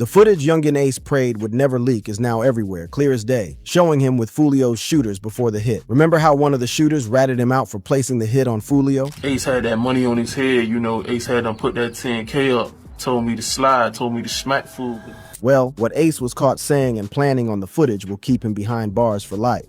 The footage Yungeen Ace prayed would never leak is now everywhere, clear as day, showing him with Foolio's shooters before the hit. Remember how one of the shooters ratted him out for placing the hit on Foolio? Ace had that money on his head, Ace had him put that 10K up, told me to slide, told me to smack Food. Well, what Ace was caught saying and planning on the footage will keep him behind bars for life.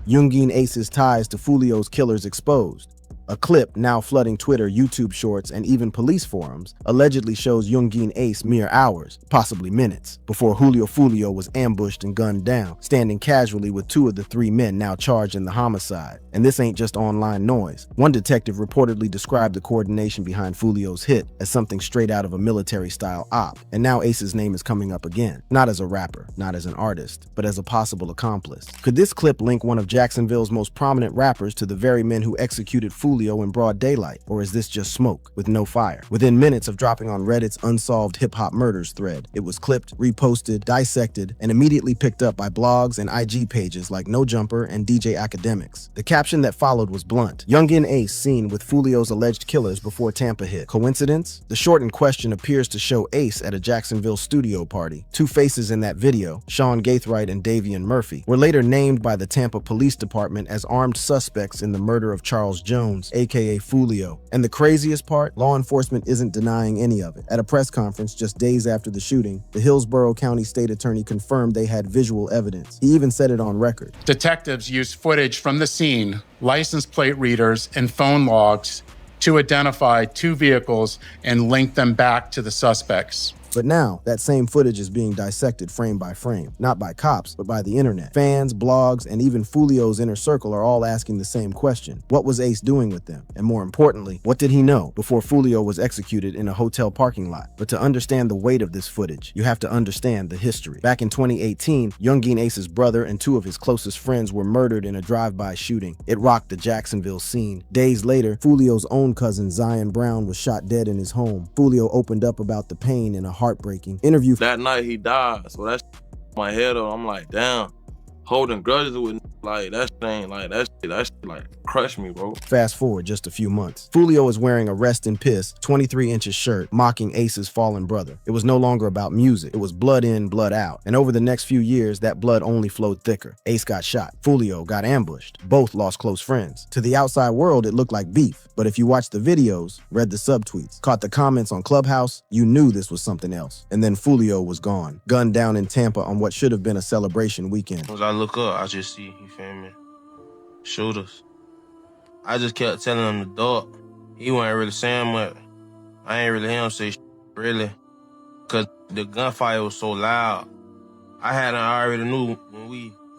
Yungeen Ace's ties to Foolio's killers exposed. A clip now flooding Twitter, YouTube shorts, and even police forums allegedly shows Yungeen Ace mere hours, possibly minutes, before Foolio was ambushed and gunned down, standing casually with two of the three men now charged in the homicide. And this ain't just online noise. One detective reportedly described the coordination behind Foolio's hit as something straight out of a military-style op. And now Ace's name is coming up again, not as a rapper, not as an artist, but as a possible accomplice. Could this clip link one of Jacksonville's most prominent rappers to the very men who executed Foolio in broad daylight, or is this just smoke with no fire? Within minutes of dropping on Reddit's Unsolved Hip-Hop Murders thread, it was clipped, reposted, dissected, and immediately picked up by blogs and IG pages like No Jumper and DJ Academics. The caption that followed was blunt: Yungeen Ace seen with Foolio's alleged killers before Tampa hit. Coincidence? The short in question appears to show Ace at a Jacksonville studio party. Two faces in that video, Sean Gaithright and Davian Murphy, were later named by the Tampa Police Department as armed suspects in the murder of Charles Jones, aka Foolio. And the craziest part, law enforcement isn't denying any of it. At a press conference just days after the shooting, the Hillsborough County State Attorney confirmed they had visual evidence. He even said it on record. Detectives used footage from the scene, license plate readers, and phone logs to identify two vehicles and link them back to the suspects. But now, that same footage is being dissected frame by frame, not by cops, but by the internet. Fans, blogs, and even Foolio's inner circle are all asking the same question. What was Ace doing with them? And more importantly, what did he know before Foolio was executed in a hotel parking lot? But to understand the weight of this footage, you have to understand the history. Back in 2018, Yungeen Ace's brother and two of his closest friends were murdered in a drive-by shooting. It rocked the Jacksonville scene. Days later, Foolio's own cousin, Zion Brown, was shot dead in his home. Foolio opened up about the pain in a heartbreaking interview. That night he died, so that's my head up. I'm like, damn, holding grudges with like that thing, like that shit like crushed me, bro. Fast forward just a few months. Foolio is wearing a Rest in Piss 23 inches shirt mocking Ace's fallen brother. It was no longer about music. It was blood in, blood out. And over the next few years, that blood only flowed thicker. Ace got shot. Foolio got ambushed. Both lost close friends. To the outside world, it looked like beef. But if you watched the videos, read the subtweets, caught the comments on Clubhouse, you knew this was something else. And then Foolio was gone, gunned down in Tampa on what should have been a celebration weekend. As I look up, I just see, you feel me, shooters. I just kept telling him to duck. He wasn't really saying much. I ain't really hear him say really, cause the gunfire was so loud. I already knew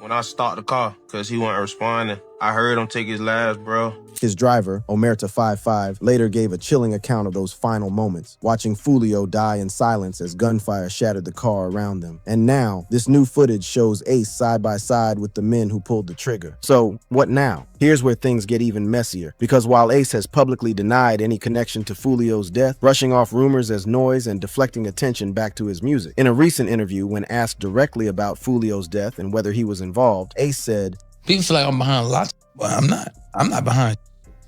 when I stopped the car, cause he wasn't responding. I heard him take his last, bro. His driver, Omerta55, later gave a chilling account of those final moments, watching Foolio die in silence as gunfire shattered the car around them. And now, this new footage shows Ace side by side with the men who pulled the trigger. So, what now? Here's where things get even messier, because while Ace has publicly denied any connection to Foolio's death, brushing off rumors as noise and deflecting attention back to his music. In a recent interview, when asked directly about Foolio's death and whether he was involved, Ace said, "People feel like I'm behind a lot, but I'm not. I'm not behind.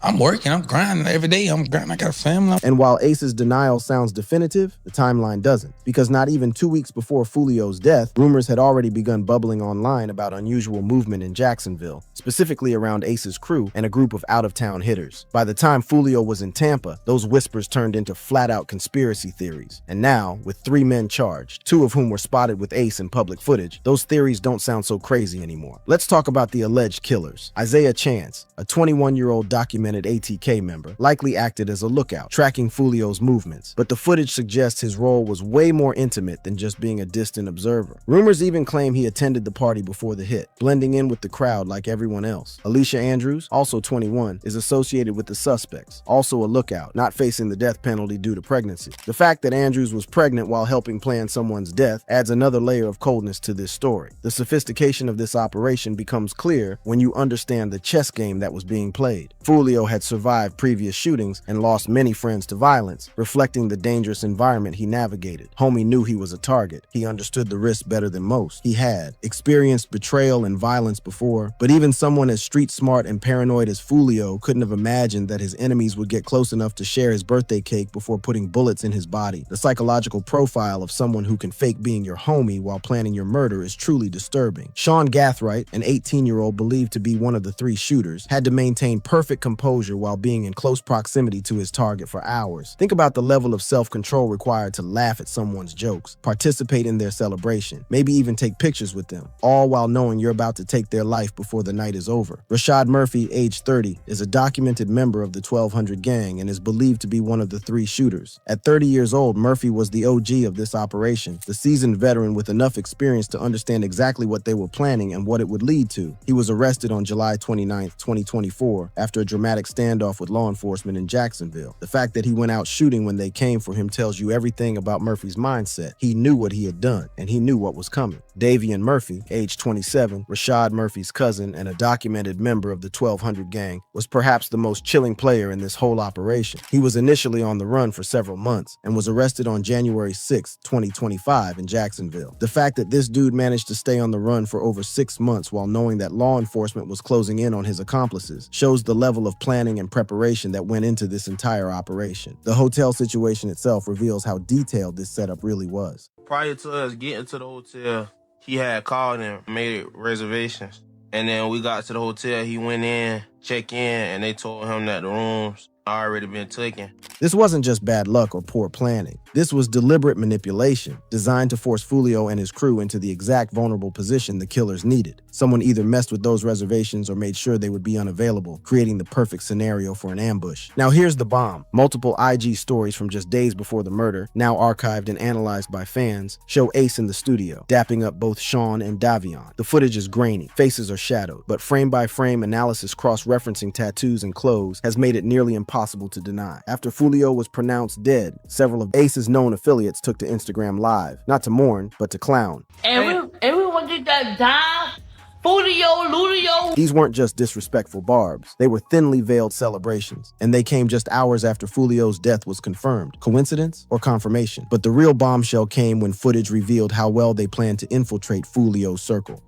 I'm working, I'm grinding every day. I'm grinding, I got a family." And while Ace's denial sounds definitive, the timeline doesn't. Because not even 2 weeks before Foolio's death, rumors had already begun bubbling online about unusual movement in Jacksonville, specifically around Ace's crew and a group of out-of-town hitters. By the time Foolio was in Tampa, those whispers turned into flat-out conspiracy theories. And now, with 3 men charged, 2 of whom were spotted with Ace in public footage, those theories don't sound so crazy anymore. Let's talk about the alleged killers. Isaiah Chance, a 21-year-old documented ATK member, likely acted as a lookout, tracking Foolio's movements, but the footage suggests his role was way more intimate than just being a distant observer. Rumors even claim he attended the party before the hit, blending in with the crowd like everyone else. Alicia Andrews, also 21, is associated with the suspects, also a lookout, not facing the death penalty due to pregnancy. The fact that Andrews was pregnant while helping plan someone's death adds another layer of coldness to this story. The sophistication of this operation becomes clear when you understand the chess game that was being played. Foolio Foolio had survived previous shootings and lost many friends to violence, reflecting the dangerous environment he navigated. Homie knew he was a target. He understood the risk better than most. He had experienced betrayal and violence before, but even someone as street smart and paranoid as Foolio couldn't have imagined that his enemies would get close enough to share his birthday cake before putting bullets in his body. The psychological profile of someone who can fake being your homie while planning your murder is truly disturbing. Sean Gathright, an 18-year-old believed to be one of the three shooters, had to maintain perfect composure while being in close proximity to his target for hours. Think about the level of self-control required to laugh at someone's jokes, participate in their celebration, maybe even take pictures with them, all while knowing you're about to take their life before the night is over. Rashad Murphy, age 30, is a documented member of the 1200 gang and is believed to be one of the three shooters. At 30 years old, Murphy was the OG of this operation, the seasoned veteran with enough experience to understand exactly what they were planning and what it would lead to. He was arrested on July 29, 2024, after a dramatic standoff with law enforcement in Jacksonville. The fact that he went out shooting when they came for him tells you everything about Murphy's mindset. He knew what he had done, and he knew what was coming. Davian Murphy, age 27, Rashad Murphy's cousin and a documented member of the 1200 gang, was perhaps the most chilling player in this whole operation. He was initially on the run for several months and was arrested on January 6, 2025 in Jacksonville. The fact that this dude managed to stay on the run for over 6 months while knowing that law enforcement was closing in on his accomplices shows the level of planning and preparation that went into this entire operation. The hotel situation itself reveals how detailed this setup really was. Prior to us getting to the hotel, he had called and made reservations. And then we got to the hotel, he went in, checked in, and they told him that the rooms already been taken. This wasn't just bad luck or poor planning. This was deliberate manipulation, designed to force Foolio and his crew into the exact vulnerable position the killers needed. Someone either messed with those reservations or made sure they would be unavailable, creating the perfect scenario for an ambush. Now here's the bomb. Multiple IG stories from just days before the murder, now archived and analyzed by fans, show Ace in the studio, dapping up both Sean and Davion. The footage is grainy, faces are shadowed, but frame-by-frame analysis cross-referencing tattoos and clothes has made it nearly impossible to deny. After Foolio was pronounced dead, several of Ace's known affiliates took to Instagram Live, not to mourn, but to clown. Everyone get that dime, Foolio, Lulio. These weren't just disrespectful barbs. They were thinly veiled celebrations, and they came just hours after Foolio's death was confirmed. Coincidence or confirmation? But the real bombshell came when footage revealed how well they planned to infiltrate Foolio's circle.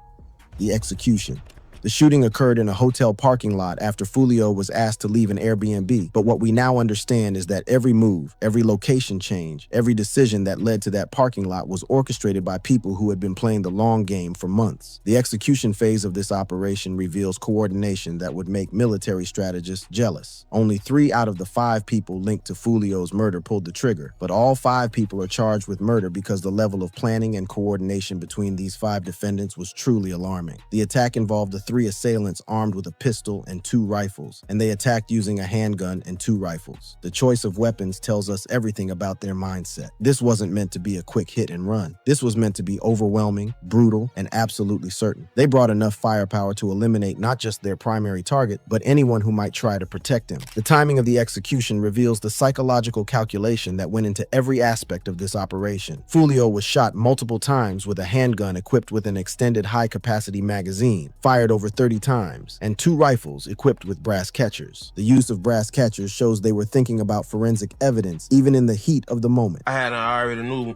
The execution. The shooting occurred in a hotel parking lot after Foolio was asked to leave an Airbnb. But what we now understand is that every move, every location change, every decision that led to that parking lot was orchestrated by people who had been playing the long game for months. The execution phase of this operation reveals coordination that would make military strategists jealous. Only 3 out of the 5 people linked to Foolio's murder pulled the trigger, but all 5 people are charged with murder because the level of planning and coordination between these 5 defendants was truly alarming. The attack involved the 3 assailants armed with a pistol and 2 rifles, and they attacked using a handgun and 2 rifles. The choice of weapons tells us everything about their mindset. This wasn't meant to be a quick hit and run. This was meant to be overwhelming, brutal, and absolutely certain. They brought enough firepower to eliminate not just their primary target, but anyone who might try to protect him. The timing of the execution reveals the psychological calculation that went into every aspect of this operation. Foolio was shot multiple times with a handgun equipped with an extended high-capacity magazine, fired over 30 times, and 2 rifles equipped with brass catchers. The use of brass catchers shows they were thinking about forensic evidence, even in the heat of the moment. I already knew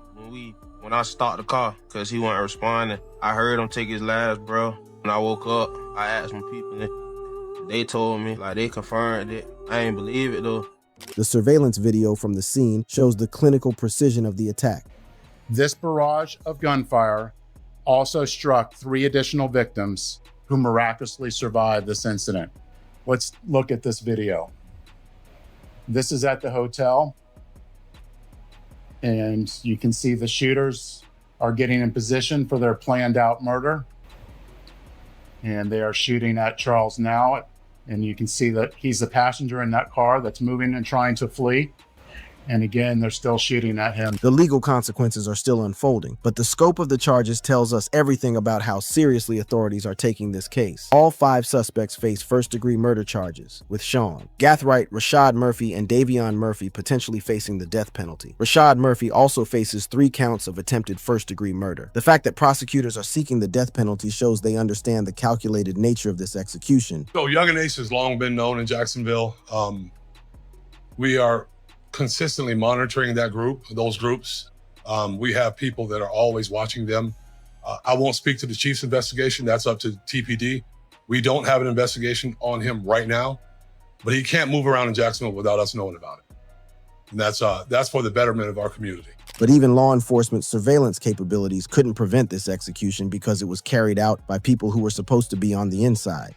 when I stopped the car, because he wasn't responding. I heard him take his last, bro. When I woke up, I asked some people, and they told me, like, they confirmed it. I ain't believe it, though. The surveillance video from the scene shows the clinical precision of the attack. This barrage of gunfire also struck 3 additional victims who miraculously survived this incident. Let's look at this video. This is at the hotel, and you can see the shooters are getting in position for their planned out murder. And they are shooting at Charles now, and you can see that he's the passenger in that car that's moving and trying to flee. And again, they're still shooting at him. The legal consequences are still unfolding, but the scope of the charges tells us everything about how seriously authorities are taking this case. All 5 suspects face first-degree murder charges, with Sean, Gathright, Rashad Murphy, and Davion Murphy potentially facing the death penalty. Rashad Murphy also faces 3 counts of attempted first-degree murder. The fact that prosecutors are seeking the death penalty shows they understand the calculated nature of this execution. So Yungeen Ace has long been known in Jacksonville. We are consistently monitoring those groups. We have people that are always watching them. I won't speak to the chief's investigation. That's up to TPD. We don't have an investigation on him right now, but he can't move around in Jacksonville without us knowing about it. And that's for the betterment of our community. But even law enforcement surveillance capabilities couldn't prevent this execution because it was carried out by people who were supposed to be on the inside.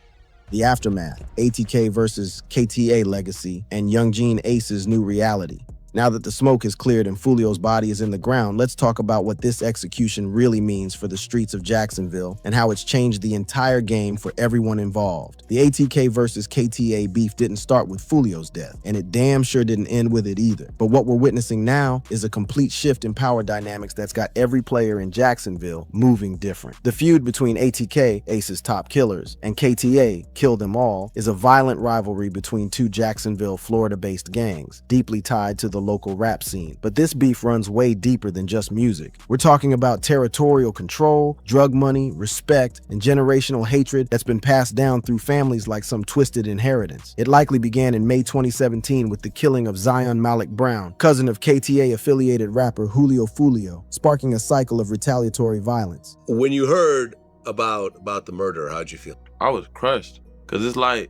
The aftermath, ATK versus KTA legacy, and Yungeen Ace's new reality. Now that the smoke is cleared and Foolio's body is in the ground, let's talk about what this execution really means for the streets of Jacksonville and how it's changed the entire game for everyone involved. The ATK versus KTA beef didn't start with Foolio's death, and it damn sure didn't end with it either. But what we're witnessing now is a complete shift in power dynamics that's got every player in Jacksonville moving different. The feud between ATK, Ace's top killers, and KTA, Kill Them All, is a violent rivalry between 2 Jacksonville, Florida-based gangs, deeply tied to the local rap scene. But this beef runs way deeper than just music. We're talking about territorial control, drug money, respect, and generational hatred that's been passed down through families like some twisted inheritance. It likely began in May 2017 with the killing of Zion Malik Brown, cousin of KTA-affiliated rapper Foolio, sparking a cycle of retaliatory violence. When you heard about the murder, how'd you feel? I was crushed, cause it's like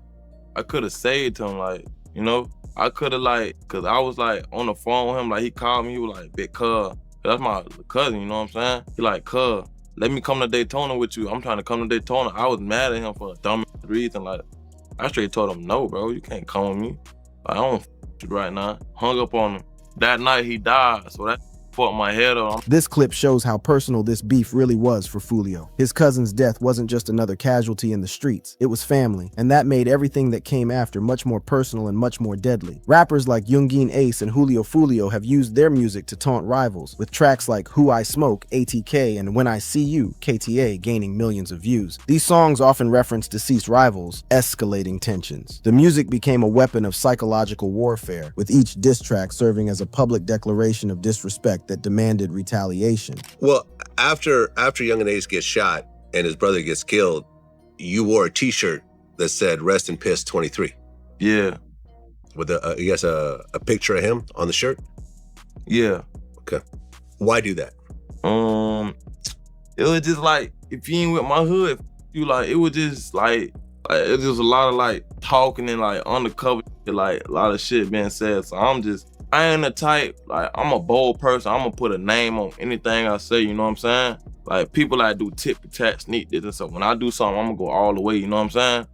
I could have saved him, like, you know. I could have, like, cause I was like on the phone with him, like he called me, he was like, "Big cuz," that's my cousin, you know what I'm saying? He like, "Cuz, let me come to Daytona with you. I'm trying to come to Daytona." I was mad at him for a dumb reason. Like, I straight told him, "No, bro, you can't come with me. Like, I don't with you right now." Hung up on him. That night he died, so that fucked my head up. This clip shows how personal this beef really was for Foolio. His cousin's death wasn't just another casualty in the streets, it was family, and that made everything that came after much more personal and much more deadly. Rappers like Yungeen Ace and Foolio have used their music to taunt rivals, with tracks like Who I Smoke, ATK, and When I See You, KTA, gaining millions of views. These songs often reference deceased rivals, escalating tensions. The music became a weapon of psychological warfare, with each diss track serving as a public declaration of disrespect that demanded retaliation. Well, after Yungeen Ace gets shot and his brother gets killed, you wore a T-shirt that said "Rest in Piss 23." Yeah. With a picture of him on the shirt. Yeah. Okay. Why do that? It was just like, if you ain't with my hood, you like, it was just like it was just a lot of like talking and like undercover, like a lot of shit being said. So I ain't the type, like, I'm a bold person. I'm gonna put a name on anything I say, you know what I'm saying? Like, people that do tit for tat, sneak this and stuff. When I do something, I'm gonna go all the way, you know what I'm saying?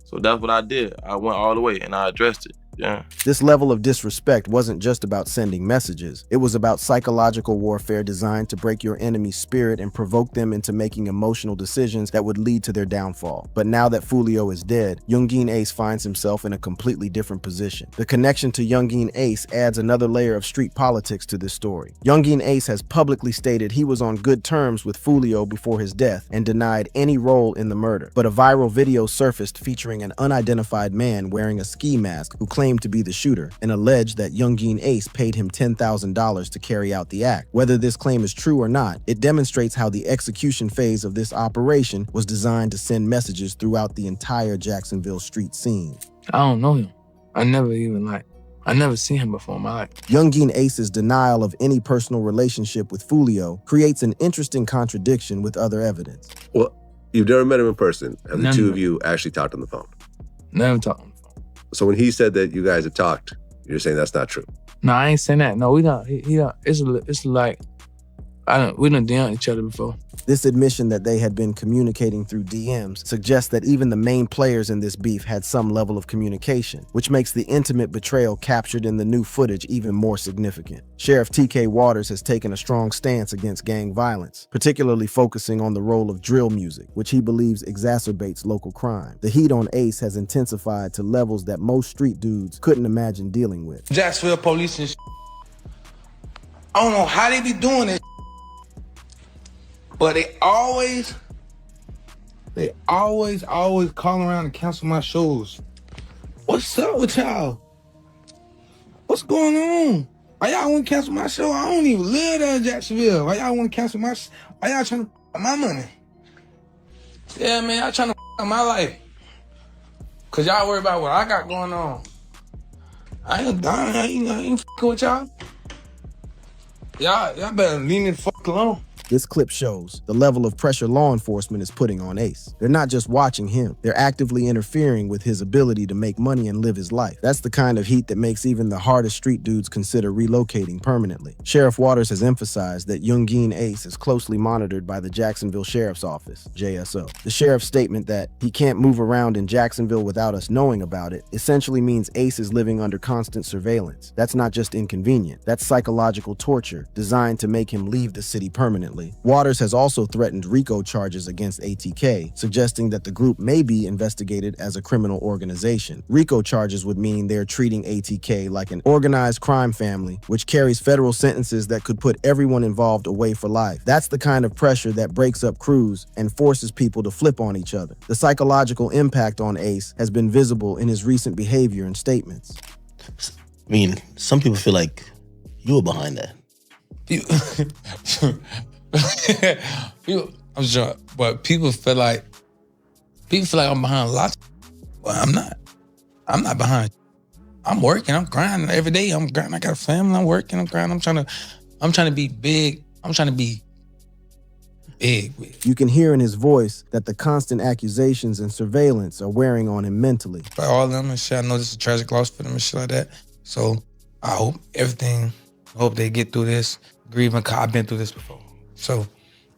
So that's what I did. I went all the way and I addressed it. Yeah. This level of disrespect wasn't just about sending messages. It was about psychological warfare designed to break your enemy's spirit and provoke them into making emotional decisions that would lead to their downfall. But now that Foolio is dead, Yungeen Ace finds himself in a completely different position. The connection to Yungeen Ace adds another layer of street politics to this story. Yungeen Ace has publicly stated he was on good terms with Foolio before his death and denied any role in the murder. But a viral video surfaced featuring an unidentified man wearing a ski mask who claimed to be the shooter and alleged that Yungeen Ace paid him $10,000 to carry out the act. Whether this claim is true or not, it demonstrates how the execution phase of this operation was designed to send messages throughout the entire Jacksonville street scene. I don't know him. I never seen him before in my life. Yungeen Ace's denial of any personal relationship with Foolio creates an interesting contradiction with other evidence. Well, you've never met him in person, and the two of you actually talked on the phone. Never talked on the phone. So when he said that you guys had talked, you're saying that's not true? No, I ain't saying that. No, we don't. He don't. It's like, we done DM'd each other before. This admission that they had been communicating through DMs suggests that even the main players in this beef had some level of communication, which makes the intimate betrayal captured in the new footage even more significant. Sheriff TK Waters has taken a strong stance against gang violence, particularly focusing on the role of drill music, which he believes exacerbates local crime. The heat on Ace has intensified to levels that most street dudes couldn't imagine dealing with. Jacksonville police and I don't know how they be doing it, but they always call around and cancel my shows. What's up with y'all? What's going on? Why y'all want to cancel my show? I don't even live there in Jacksonville. Why y'all want to cancel my show? Why y'all trying to my money? Yeah, man, y'all trying to my life. Cause y'all worry about what I got going on. I ain't fucking with y'all. Y'all better leave me the fuck alone. This clip shows the level of pressure law enforcement is putting on Ace. They're not just watching him, they're actively interfering with his ability to make money and live his life. That's the kind of heat that makes even the hardest street dudes consider relocating permanently. Sheriff Waters has emphasized that Yungeen Ace is closely monitored by the Jacksonville Sheriff's Office, JSO. The sheriff's statement that he can't move around in Jacksonville without us knowing about it essentially means Ace is living under constant surveillance. That's not just inconvenient, that's psychological torture designed to make him leave the city permanently. Waters has also threatened RICO charges against ATK, suggesting that the group may be investigated as a criminal organization. RICO charges would mean they're treating ATK like an organized crime family, which carries federal sentences that could put everyone involved away for life. That's the kind of pressure that breaks up crews and forces people to flip on each other. The psychological impact on Ace has been visible in his recent behavior and statements. I mean, some people feel like you were behind that. I'm sure, but people feel like I'm behind a lot. Well, I'm not. I'm not behind. I'm working. I'm grinding every day. I'm grinding. I got a family. I'm working. I'm grinding. I'm trying to be big. I'm trying to be big. You can hear in his voice that the constant accusations and surveillance are wearing on him mentally. By all of them and shit, I know this is a tragic loss for them and shit like that. So I hope they get through this grieving. Cause I've been through this before. So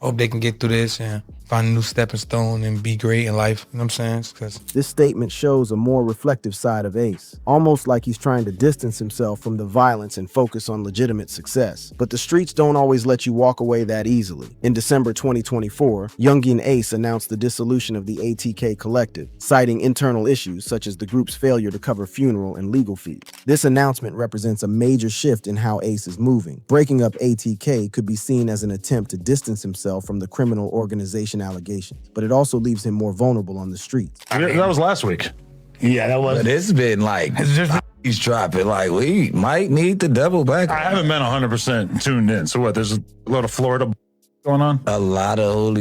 I hope they can get through this and find a new stepping stone and be great in life. You know what I'm saying? 'Cause this statement shows a more reflective side of Ace, almost like he's trying to distance himself from the violence and focus on legitimate success. But the streets don't always let you walk away that easily. In December 2024, Yungeen Ace announced the dissolution of the ATK collective, citing internal issues such as the group's failure to cover funeral and legal fees. This announcement represents a major shift in how Ace is moving. Breaking up ATK could be seen as an attempt to distance himself from the criminal organization allegations, but it also leaves him more vulnerable on the streets. That was last week. Yeah, that was. But it's been like, he's dropping. Like, we might need to double back. I haven't been 100% tuned in. So what, there's a lot of Florida going on? A lot of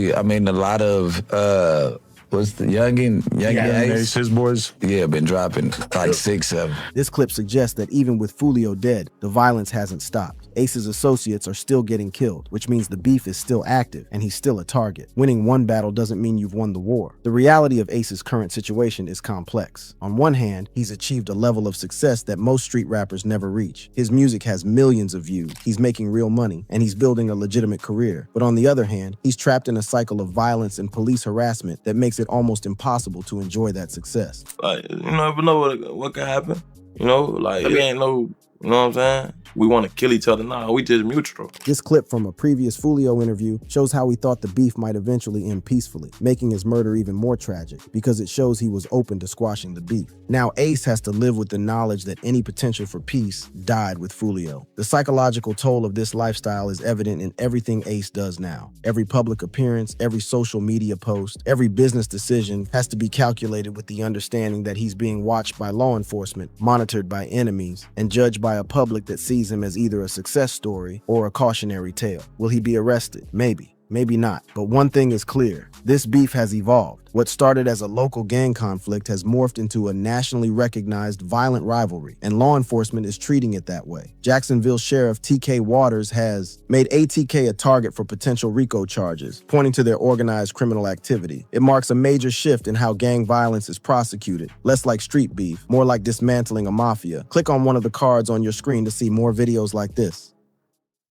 what's the Yungeen Ace? His boys? Yeah, been dropping like 6 of them. This clip suggests that even with Foolio dead, the violence hasn't stopped. Ace's associates are still getting killed, which means the beef is still active and he's still a target. Winning one battle doesn't mean you've won the war. The reality of Ace's current situation is complex. On one hand, he's achieved a level of success that most street rappers never reach. His music has millions of views, he's making real money, and he's building a legitimate career. But on the other hand, he's trapped in a cycle of violence and police harassment that makes it almost impossible to enjoy that success. Like, you never know what can happen. You know, like, it ain't no, you know what I'm saying? We want to kill each other. Nah, we just mutual. This clip from a previous Foolio interview shows how he thought the beef might eventually end peacefully, making his murder even more tragic because it shows he was open to squashing the beef. Now Ace has to live with the knowledge that any potential for peace died with Foolio. The psychological toll of this lifestyle is evident in everything Ace does now. Every public appearance, every social media post, every business decision has to be calculated with the understanding that he's being watched by law enforcement, monitored by enemies, and judged by a public that sees him as either a success story or a cautionary tale. Will he be arrested? Maybe. Maybe not. But one thing is clear. This beef has evolved. What started as a local gang conflict has morphed into a nationally recognized violent rivalry, and law enforcement is treating it that way. Jacksonville Sheriff TK Waters has made ATK a target for potential RICO charges, pointing to their organized criminal activity. It marks a major shift in how gang violence is prosecuted, less like street beef, more like dismantling a mafia. Click on one of the cards on your screen to see more videos like this.